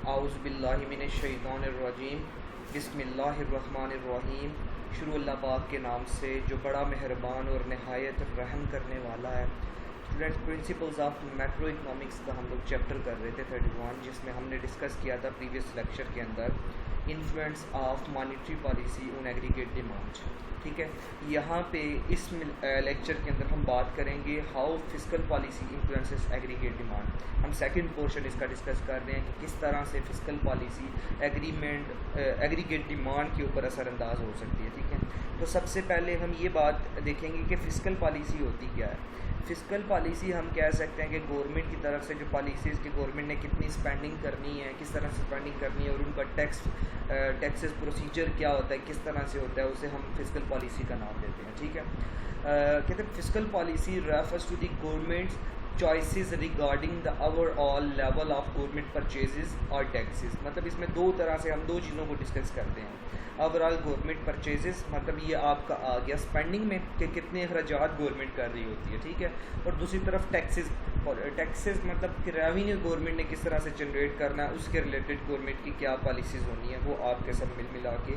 आउज़ुबिल्लाहिमिनश्शैतानिर्रजीम बिस्मिल्लाहिर्रहमानिर्रहीम। शुरू अल्लाह पाक के नाम से जो बड़ा मेहरबान और नहायत रहम करने वाला है। Students, principles of macro economics का हम लोग चैप्टर कर रहे थे 31, जिसमें हमने डिस्कस किया था प्रीवियस लेक्चर के अंदर influence of monetary policy on aggregate demand. ठीक है, यहाँ पे इस लेक्चर के अंदर हम बात करेंगे how fiscal policy influences aggregate demand. हम सेकंड पोर्शन इसका डिस्कस कर रहे हैं कि किस तरह से फिस्कल पॉलिसी एग्रीगेट डिमांड के ऊपर असरअंदाज हो सकती है। ठीक है, तो सबसे पहले हम ये बात देखेंगे कि फिस्कल पॉलिसी होती क्या है। फिस्कल पॉलिसी हम कह सकते हैं कि गवर्नमेंट की तरफ से जो पॉलिसीज़ की गवर्नमेंट ने कितनी स्पेंडिंग करनी है, किस तरह से स्पेंडिंग करनी है और उनका टैक्सेस प्रोसीजर क्या होता है, किस तरह से होता है, उसे हम फिस्कल पॉलिसी का नाम देते हैं। ठीक है, कहते हैं fiscal policy refers to the government's choices regarding the overall level of government purchases और टैक्सेस। मतलब इसमें दो तरह से हम दो चीज़ों को डिस्कस करते हैं। ओवरऑल गवर्नमेंट परचेजेस मतलब ये आपका आ गया स्पेंडिंग में कि कितने अखराजात गवर्नमेंट कर रही होती है। ठीक है, और दूसरी तरफ टैक्सेस मतलब कि रेवेन्यू गवर्नमेंट ने किस तरह से जनरेट करना है, उसके रिलेटेड गवर्नमेंट की क्या पॉलिसीज़ होनी है, वो आपके सब मिला के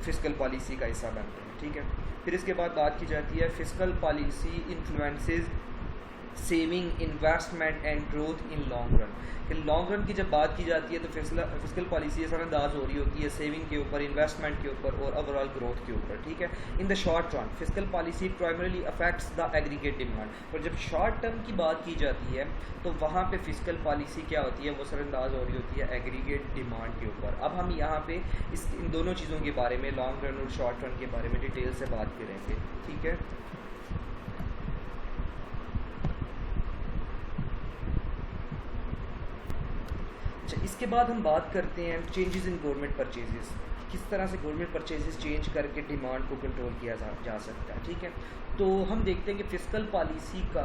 फिस्कल पॉलिसी का हिस्सा बनते हैं। ठीक है, फिर इसके बाद बात की जाती है fiscal policy influences saving, investment and growth in long run. कि लॉन्ग रन की जब बात की जाती है तो फिस्कल पॉलिसी असरअंदाज हो रही होती है सेविंग के ऊपर, इन्वेस्टमेंट के ऊपर और ओवरऑल ग्रोथ के ऊपर। ठीक है, in the short run fiscal policy primarily affects the aggregate demand. और जब शॉर्ट टर्म की बात की जाती है तो वहाँ पे फिस्कल पॉलिसी क्या होती है, वो असरअंदाज हो रही होती है एग्रीगेट डिमांड के ऊपर। अब हम यहाँ पे इन दोनों चीज़ों के बारे में, लॉन्ग रन और शॉर्ट रन के बारे में डिटेल से बात करेंगे। ठीक है, इसके बाद हम बात करते हैं चेंजेस इन गवर्नमेंट परचेजेस। किस तरह से गवर्नमेंट परचेजेस चेंज करके डिमांड को कंट्रोल किया जा सकता है। ठीक है, तो हम देखते हैं कि फिस्कल पॉलिसी का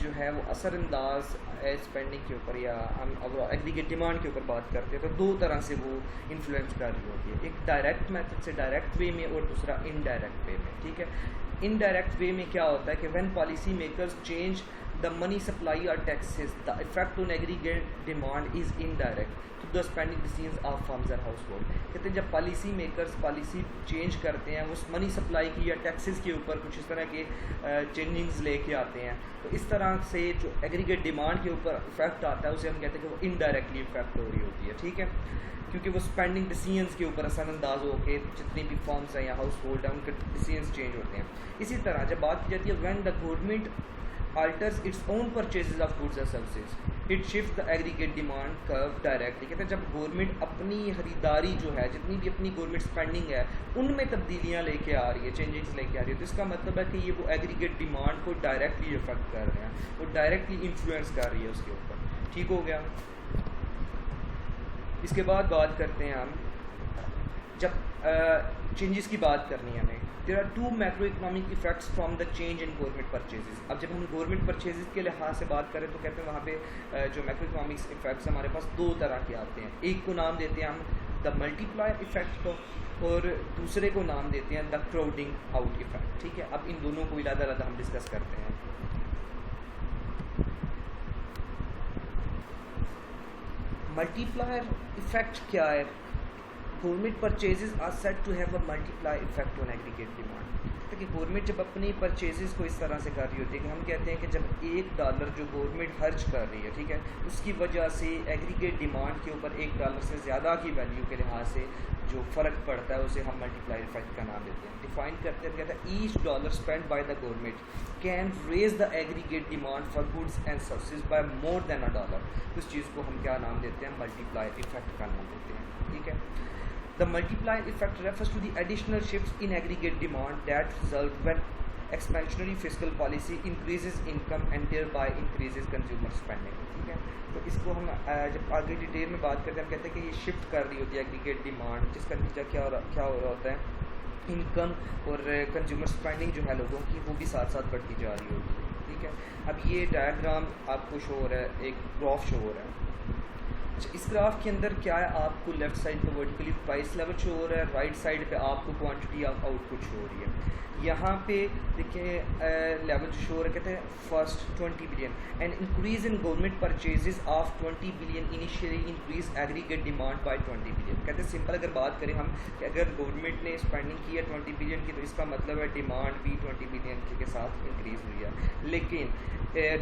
जो है वो असरअंदाज स्पेंडिंग के ऊपर या हम अब एग्रीगेट डिमांड के ऊपर बात करते हैं तो दो तरह से वो इन्फ्लुएंस कर रही होती है। एक डायरेक्ट मेथड से, डायरेक्ट वे में, और दूसरा इनडायरेक्ट वे में। ठीक है, इनडायरेक्ट वे में क्या होता है कि when policy makers change the money supply or taxes, the effect on aggregate demand is indirect to the spending decisions of firms and household। कहते हैं जब पॉलिसी मेकर्स पॉलिसी चेंज करते हैं उस मनी सप्लाई की या टैक्सेस के ऊपर कुछ इस तरह के चेंजिंग्स लेके आते हैं, तो इस तरह से जो एग्रीगेट डिमांड के ऊपर इफेक्ट आता है उसे हम कहते हैं कि वो इनडायरेक्टली इफेक्ट हो रही होती है। ठीक है, क्योंकि वो स्पेंडिंग डिसीजंस के ऊपर असरअंदाज होकर जितनी भी फर्म्स हैं या हाउस होल्ड हैं उनके डिसीजंस चेंज होते हैं। इसी तरह जब बात की जाती है when the government alters its own purchases of goods and services, it shifts the aggregate demand curve directly। कहते हैं जब गवर्नमेंट अपनी खरीदारी जो है, जितनी भी अपनी गवर्नमेंट स्पेंडिंग है, उनमें तब्दीलियाँ लेके आ रही है, चेंजेस लेके आ रही है, तो इसका मतलब है कि ये वो एग्रीगेट डिमांड को डायरेक्टली इफेक्ट कर रहे हैं, वो डायरेक्टली इन्फ्लुएंस कर रही है उसके ऊपर। ठीक हो गया। इसके बाद बात करते हैं हम जब चेंजेस की बात करनी है हमें। There are two macro economic effects from the change in government purchases. अब जब हम गवर्नमेंट परचेजेस के लिहाज से बात करें तो कहते हैं वहाँ पे जो मैक्रो इकनॉमिक्स इफेक्ट्स हमारे पास दो तरह के आते हैं। एक को नाम देते हैं हम द मल्टीप्लायर इफेक्ट को, और दूसरे को नाम देते हैं द क्राउडिंग आउट इफेक्ट। ठीक है, अब इन दोनों को अलग हम डिस्कस करते हैं। मल्टीप्लायर इफेक्ट क्या है? Government purchases are set to have a multiply effect on aggregate demand. कि गवर्नमेंट जब अपनी परचेजेस को इस तरह से कर रही होती है कि हम कहते हैं कि जब $1 जो गवर्नमेंट खर्च कर रही है, ठीक है, उसकी वजह से एग्रीगेट डिमांड के ऊपर $1 से ज़्यादा की वैल्यू के लिहाज से जो फ़र्क पड़ता है उसे हम मल्टीप्लाई इफेक्ट का नाम देते हैं। डिफाइन करते हैं, कहते हैं each $1 spend by the government can raise the aggregate demand for goods and services by more than $1। उस चीज़ को हम क्या नाम देते हैं? मल्टीप्लाई इफेक्ट का नाम देते हैं। ठीक है, the multiplier effect refers to the additional shifts in aggregate demand that result when expansionary fiscal policy increases income and thereby increases consumer spending। ठीक है, तो इसको हम जब आगे डिटेल में बात करते हैं हम कहते हैं कि ये शिफ्ट कर रही होती है एग्रीगेट डिमांड, जिसका नतीजा क्या हो रहा होता है? इनकम और कंज्यूमर स्पेंडिंग जो है लोगों की वो भी साथ साथ बढ़ती जा रही होती है। ठीक है, अब ये डायग्राम आपको शो हो रहा है, एक ग्राफ शो हो रहा है। अच्छा, इस ग्राफ के अंदर क्या है, आपको लेफ्ट साइड पे वर्टिकली प्राइस लेवल शो हो रहा है, राइट साइड पे आपको क्वांटिटी ऑफ आउटपुट शो हो रही है। यहाँ पे देखिए लेवल जो शो हो रहा है, कहते हैं first 20 billion and increase in government purchases of 20 billion initially increase aggregate demand by 20 billion. कहते हैं सिंपल अगर बात करें हम कि अगर गवर्नमेंट ने स्पेंडिंग की है 20 बिलियन की, तो इसका मतलब है डिमांड भी 20 बिलियन के साथ इंक्रीज हुई है। लेकिन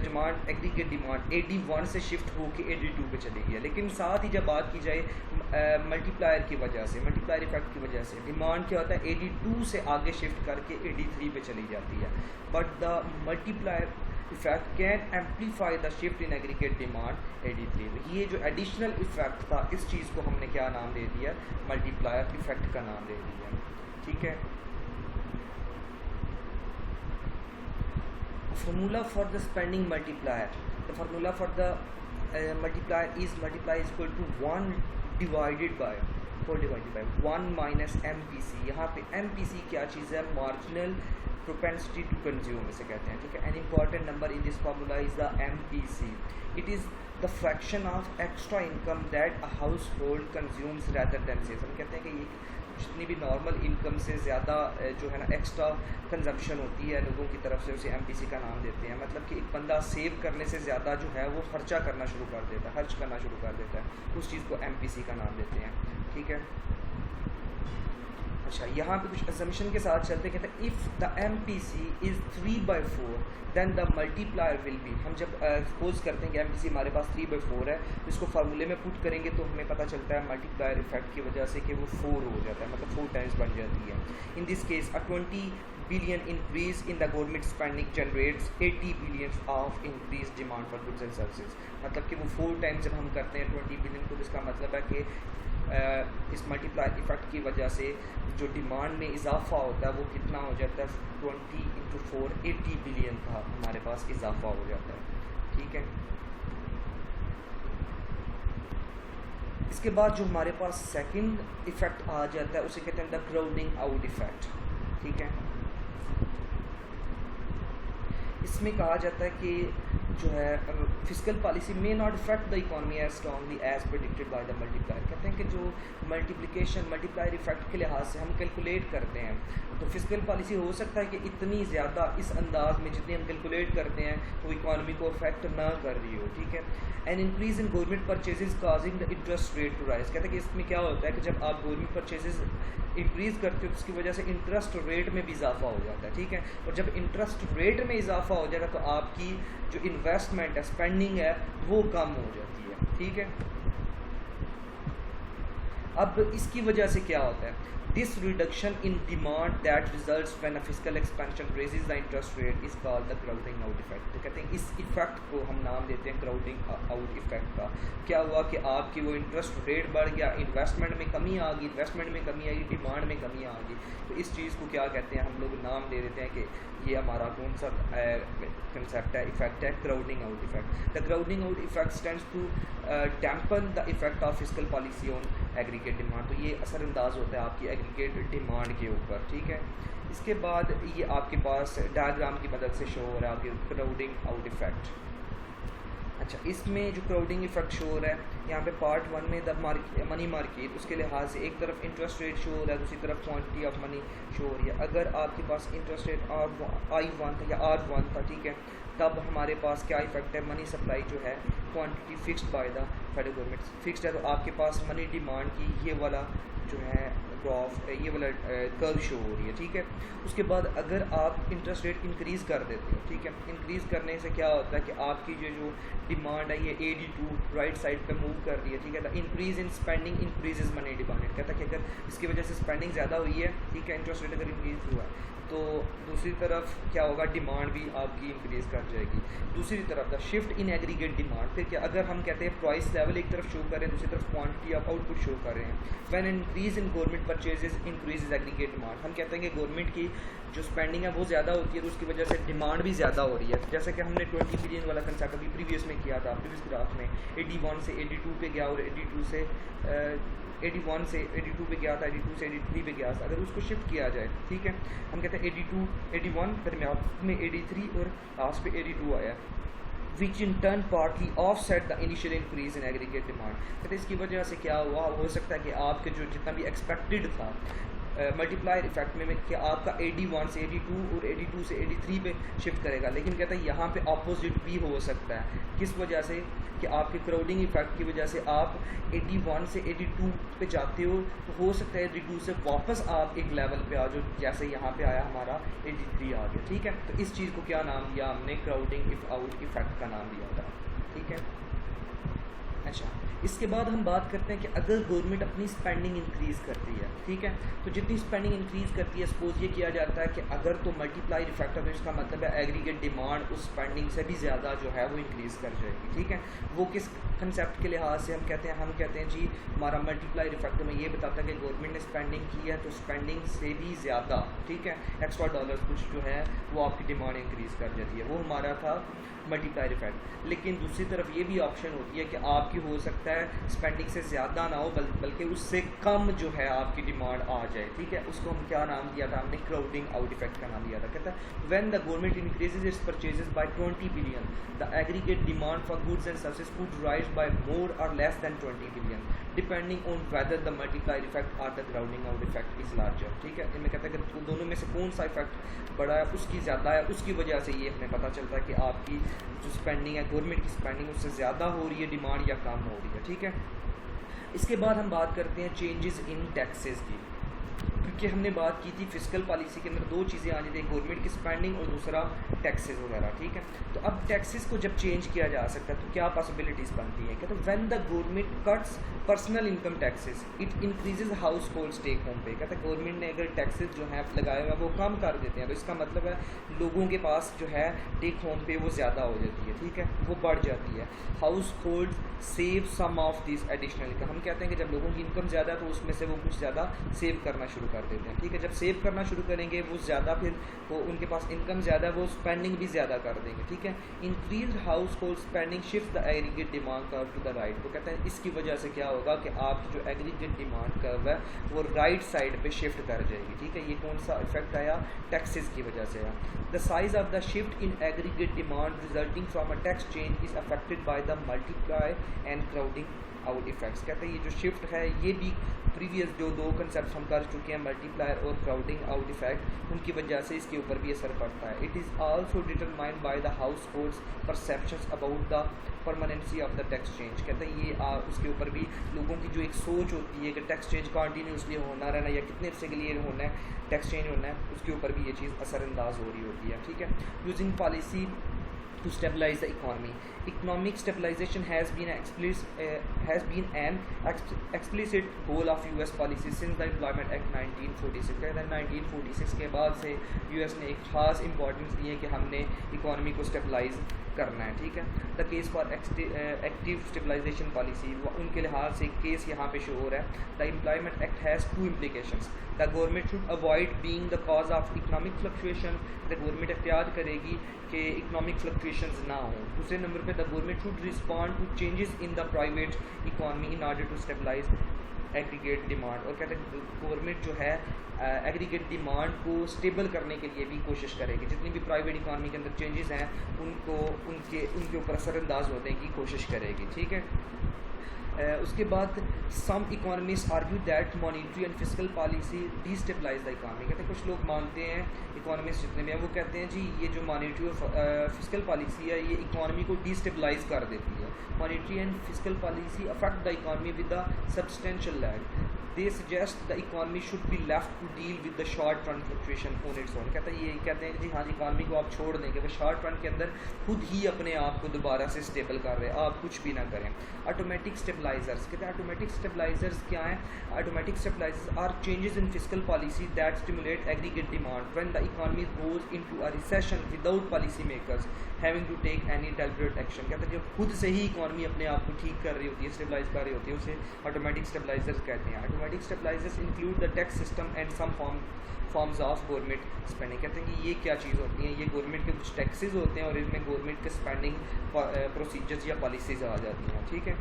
डिमांड एग्रीगेट डिमांड 81 से शिफ्ट होकर 82 पे चली गई है। लेकिन साथ ही जब बात की जाए मल्टीप्लायर की वजह से, मल्टीप्लायर इफेक्ट की वजह से डिमांड क्या होता है 82 से आगे शिफ्ट करके 83 पे चली जाती है। But the multiplier effect can amplify the shift in aggregate demand 83। ये जो एडिशनल इफेक्ट था, इस चीज़ को हमने क्या नाम दे दिया, मल्टीप्लायर इफेक्ट का नाम दे दिया। ठीक है। Formula for the spending multiplier. The formula for the multiplier is equal to 1 divided by 1 minus MPC। यहाँ पे MPC क्या चीज़ है, marginal propensity to consume इसे कहते हैं। ठीक है। An important number in this formula is the MPC. It is the fraction of extra income that a household consumes rather than saves। हम कहते हैं कि ये जितनी भी नॉर्मल इनकम से ज़्यादा जो है ना एक्स्ट्रा कंजम्पशन होती है लोगों की तरफ से, उसे एमपीसी का नाम देते हैं। मतलब कि एक बंदा सेव करने से ज़्यादा जो है वो खर्चा करना शुरू कर देता है, खर्च करना शुरू कर देता है, उस चीज़ को एमपीसी का नाम देते हैं। ठीक है। अच्छा, यहाँ पे कुछ असम्पशन के साथ चलते, कहते हैं if the MPC is 3/4 then the multiplier will be. हम जब सपोज करते हैं कि एमपीसी हमारे पास 3/4 है, इसको फार्मूले में पुट करेंगे तो हमें पता चलता है मल्टीप्लायर इफेक्ट की वजह से कि वो 4 हो जाता है, मतलब 4 टाइम्स बन जाती है। In this case a 20 billion increase in the government spending generates 80 billion of increase demand for goods and services. मतलब कि वो 4 टाइम्स जब हम करते हैं 20 बिलियन को, इसका मतलब है कि इस मल्टीप्लायर इफेक्ट की वजह से जो डिमांड में इजाफा होता है वो कितना हो जाता है, 20 × 4 80 बिलियन का हमारे पास इजाफा हो जाता है। ठीक है। इसके बाद जो हमारे पास सेकंड इफेक्ट आ जाता है उसे कहते हैं द क्राउडिंग आउट इफेक्ट। ठीक है। इसमें कहा जाता है कि जो है फिजिकल पॉलिसी में not effect the economy as strongly as predicted by the multiplier. कहते हैं कि जो मल्टीप्लायर इफेक्ट के लिहाज से हम कैलकुलेट करते हैं, तो फिजिकल पॉलिसी हो सकता है कि इतनी ज़्यादा इस अंदाज में जितनी हम कैलकुलेट करते हैं वो इकोनॉमी को अफेक्ट ना कर रही हो। ठीक है। An increase in government purchases causing the interest rate to rise. कहते हैं कि इसमें क्या होता है कि जब आप गवर्नमेंट परचेजेस इंक्रीज़ करते हो तो उसकी वजह से इंटरेस्ट रेट में भी इजाफा हो जाता है। ठीक है। और जब इंटरेस्ट रेट में इजाफा हो जाएगा तो आपकी जो इन्वेस्टमेंट है, स्पेंडिंग है, वो कम हो जाती है। ठीक है। अब इसकी वजह से क्या होता है, this reduction in demand that results when a physical expansion raises the interest rate is called the crowding out effect. तो कहते हैं इस इफेक्ट को हम नाम देते हैं क्राउडिंग आउट इफेक्ट का। क्या हुआ कि आपकी वो इंटरेस्ट रेट बढ़ गया, इन्वेस्टमेंट में कमी आ गई, इन्वेस्टमेंट में कमी आई, डिमांड में कमी आ गई, तो इस चीज़ को क्या कहते हैं, हम लोग नाम दे देते हैं कि ये हमारा कौन सा कंसेप्ट है, इफेक्ट है crowding out effect. The crowding out effect stands to dampen the effect of physical policy on aggregate demand. तो ये असरअंदाज होता है आपकी एग्रीगेट डिमांड के ऊपर। ठीक है। इसके बाद ये आपके पास डायग्राम की मदद से शो हो रहा है आपके क्राउडिंग आउट इफेक्ट। अच्छा, इसमें जो क्राउडिंग इफेक्ट शो हो रहा है यहाँ पे पार्ट 1 में द मनी मार्केट, उसके लिहाज से एक तरफ इंटरेस्ट रेट शो हो रहा है, दूसरी तरफ क्वांटिटी ऑफ मनी शो हो रही है। अगर आपके पास इंटरेस्ट रेट I1 था या R1 था, ठीक है, तब हमारे पास क्या इफेक्ट है, मनी सप्लाई जो है quantity fixed by the federal government fixed है, तो आपके पास मनी डिमांड की ये वाला जो है ग्राफ, ये वाला कर्व शो हो रही है। ठीक है। उसके बाद अगर आप इंटरेस्ट रेट इंक्रीज़ कर देते हो, ठीक है, इंक्रीज़ करने से क्या होता है कि आपकी जो डिमांड है ये 82 राइट साइड पे मूव कर रही है। ठीक है। The increase in spending increases money demand. कहता है कि अगर इसकी वजह से स्पेंडिंग ज़्यादा हुई है, ठीक है, इंटरेस्ट रेट अगर इंक्रीज़ हुआ है, तो दूसरी तरफ क्या होगा, डिमांड भी आपकी इंक्रीज़ कर जाएगी। दूसरी तरफ the shift in aggregate demand, फिर क्या, अगर हम कहते हैं प्राइस लेवल एक तरफ शो कर रहे हैं, दूसरी तरफ क्वांटिटी ऑफ आउटपुट शो कर रहे हैं। When increase in government purchases increase aggregate demand, हम कहते हैं कि गवर्नमेंट की जो स्पेंडिंग है वो ज़्यादा होती है, तो उसकी वजह से डिमांड भी ज़्यादा हो रही है। जैसे कि हमने 20 बिलियन वाला कंसेप्ट अभी प्रीवियस में किया था, प्रीवियस ग्राफ में 81 से 82 पे गया और 81 से 82 पे गया था, 82 से 83 पे गया था। अगर उसको शिफ्ट किया जाए, ठीक है, हम कहते हैं 81 दरमियान में 83 और लास्ट पे 82 आया। Which in turn partly offset the initial increase in aggregate demand. कहते हैं इसकी वजह से क्या हुआ, हो सकता है कि आपके जो जितना भी एक्सपेक्टेड था मल्टीप्लायर इफेक्ट में कि आपका 81 से 82 और 82 से 83 पे शिफ्ट करेगा, लेकिन कहता है यहाँ पे ऑपोजिट भी हो सकता है। किस वजह से कि आपके क्राउडिंग इफेक्ट की वजह से आप 81 से 82 पे जाते हो, तो हो सकता है 82 से वापस आप एक लेवल पे आ जाओ, जैसे यहाँ पे आया हमारा 83 आ गया। ठीक है, तो इस चीज़ को क्या नाम दिया हमने, क्राउडिंग आउट इफेक्ट का नाम दिया था। ठीक है, अच्छा इसके बाद हम बात करते हैं कि अगर गवर्नमेंट अपनी स्पेंडिंग इंक्रीज़ करती है, ठीक है, तो जितनी स्पेंडिंग इंक्रीज़ करती है, सपोज ये किया जाता है कि अगर तो मल्टीप्लायर इफेक्ट है, तो इसका मतलब है एग्रीगेट डिमांड उस स्पेंडिंग से भी ज़्यादा जो है वो इंक्रीज़ कर जाएगी। ठीक है, वो किस कंसेप्ट के लिहाज से हम कहते हैं जी हमारा मल्टीप्लायर इफेक्ट में ये बताता है कि गवर्नमेंट ने स्पेंडिंग की है तो स्पेंडिंग से भी ज़्यादा, ठीक है, एक्स्ट्रा डॉलर्स कुछ जो है वो आपकी डिमांड इंक्रीज़ कर जाती है। वो हमारा था मल्टीप्लायर इफेक्ट। लेकिन दूसरी तरफ ये भी ऑप्शन होती है कि आपकी हो सकता है स्पेंडिंग से ज़्यादा ना हो, बल्कि उससे कम जो है आपकी डिमांड आ जाए। ठीक है, उसको हम क्या नाम दिया था हमने, क्राउडिंग आउट इफेक्ट का नाम दिया था। कहता है when the government increases its purchases by 20 billion the aggregate demand for goods and services could rise by more और less than 20 billion depending on whether the multiplier effect और the crowding out effect is larger. ठीक है, इनमें कहता है कि दोनों में से कौन सा इफेक्ट बड़ा है, उसकी ज़्यादा है, उसकी वजह से ये हमें पता चलता है कि आपकी जो स्पेंडिंग है, गवर्नमेंट की स्पेंडिंग उससे ज़्यादा हो रही है डिमांड या कम हो रही है। ठीक है, इसके बाद हम बात करते हैं चेंजेस इन टैक्सेस की, क्योंकि हमने बात की थी फिस्कल पॉलिसी के अंदर दो चीज़ें आनी थी, गवर्नमेंट की स्पेंडिंग और दूसरा टैक्सेस वगैरह। ठीक है, तो अब टैक्सेस को जब चेंज किया जा सकता है तो क्या पॉसिबिलिटीज़ बनती हैं। कहते हैं when the government cuts personal income taxes it increases household take home pay. कहते हैं गवर्नमेंट ने अगर टैक्सेस जो हैं लगाए हुए हैं वो कम कर देते हैं, तो इसका मतलब है लोगों के पास जो है टेक होम पे वो ज़्यादा हो जाती है। ठीक है, वो बढ़ जाती है। Household save some of this additional income. हम कहते हैं कि जब लोगों की इनकम ज़्यादा है तो उसमें से वो कुछ ज़्यादा सेव करना शुरू कर देते हैं। ठीक है, जब सेव करना शुरू करेंगे वो ज़्यादा, फिर वो उनके पास इनकम ज़्यादा है, वो स्पेंडिंग भी ज़्यादा कर देंगे। ठीक है, increase household spending shift the aggregate demand curve to the right. तो कहते हैं इसकी वजह से क्या होगा कि आपकी जो एग्रीगेट डिमांड कर्व है वो राइट साइड पे शिफ्ट कर जाएगी। ठीक है, ये कौन सा इफेक्ट आया, टैक्सेस की वजह से आया। The size of the shift in aggregate demand resulting from a tax change is affected by the multiply and crowding out effects. कहते हैं ये जो शिफ्ट है ये भी प्रीवियस जो दो कंसेप्ट हम कर चुके हैं, मल्टीप्लायर और क्राउडिंग आउट इफेक्ट, उनकी वजह से इसके ऊपर भी असर पड़ता है। It is also determined by the house holds perceptions about the permanency of the tax change. कहते हैं ये उसके ऊपर भी लोगों की जो एक सोच होती है कि टैक्स चेंज कंटिन्यूसली होना रहना या कितने अरसे के लिए होना है, टैक्स चेंज होना है, उसके ऊपर भी ये चीज़ असरअंदाज हो रही होती है। ठीक है, using policy to stabilize the economy. Economic stabilization has been an explicit goal of US policy since the Employment Act 1946. कहते हैं 1946 के बाद से US ने एक ख़ास इंपॉर्टेंस दी है कि हमने इकॉनमी को स्टेबलाइज करना है। ठीक है, the case for active stabilisation policy, उनके लिहाज से केस यहाँ पे शो हो रहा है। The employment act has two implications. The government should avoid being the cause of economic fluctuation. The government एहतियात करेगी कि इकनॉमिक फ्लक्चुएशंस ना हो। दूसरे नंबर पे the government should respond to changes in the private economy in order to stabilise aggregate demand. और कहते हैं गवर्नमेंट जो है एग्रीगेट डिमांड को स्टेबल करने के लिए भी कोशिश करेगी, जितनी भी प्राइवेट इकॉनमी के अंदर चेंजेस हैं उनको उनके ऊपर असरअंदाज होने की कोशिश करेगी। ठीक है, उसके बाद some economist argue that monetary and fiscal policy destabilize the economy. कहते हैं कुछ लोग मानते हैं, इकोनॉमिस्ट जितने भी हैं वो कहते हैं जी ये जो मॉनिटरी और फिस्कल पॉलिसी है ये इकॉनमी को डिस्टेबलाइज कर देती है। Monetary and fiscal policy affect the economy with the substantial lag. They suggest the economy should be left to deal with the short run fluctuation on its own. कहते हैं कि जी हाँ इकॉनमी को आप छोड़ देंगे, वो शॉर्ट रन के अंदर खुद ही अपने आप को दोबारा से स्टेबल कर रहे हैं, आप कुछ भी ना करें। ऑटोमेटिक स्टेबलाइजर्स, कहते हैं ऑटोमेटिक स्टेबलाइजर्स क्या हैं, automatic stabilisers are changes in fiscal policy that stimulate aggregate demand when the economy goes into a recession without policy makers having to take any deliberate action. कहते हैं जब खुद से ही economy अपने आप को ठीक कर रही होती है, स्टेबलाइज कर रही होती है, उसे ऑटोमेटिक स्टेबलाइजर्स कहते हैं। Automatic stabilisers include the tax system and some forms of government spending. कहते हैं कि ये क्या चीज़ होती है, ये गवर्नमेंट के कुछ टैक्सेस होते हैं और इनमें गवर्नमेंट के स्पेंडिंग प्रोसीजर्स या पॉलिसीज़ आ जाती हैं। ठीक है,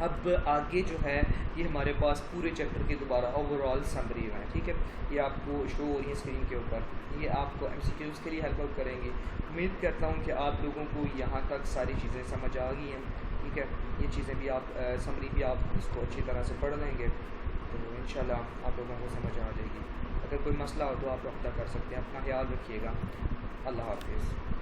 अब आगे जो है ये हमारे पास पूरे चैप्टर की दोबारा ओवरऑल समरी है, ठीक है। ये आपको शो हो रही है स्क्रीन के ऊपर, ये आपको MCQs के लिए हेल्प आउट करेंगे। उम्मीद करता हूँ कि आप लोगों को यहाँ तक सारी चीज़ें समझ आ गई हैं, ठीक है। ये चीज़ें भी आप समरी भी आप इसको अच्छी तरह से पढ़ लेंगे तो इंशाल्लाह आप लोगों को समझ आ जाएगी। अगर कोई मसला हो तो आप रब्ता कर सकते हैं। अपना ख्याल रखिएगा। अल्लाह हाफिज़।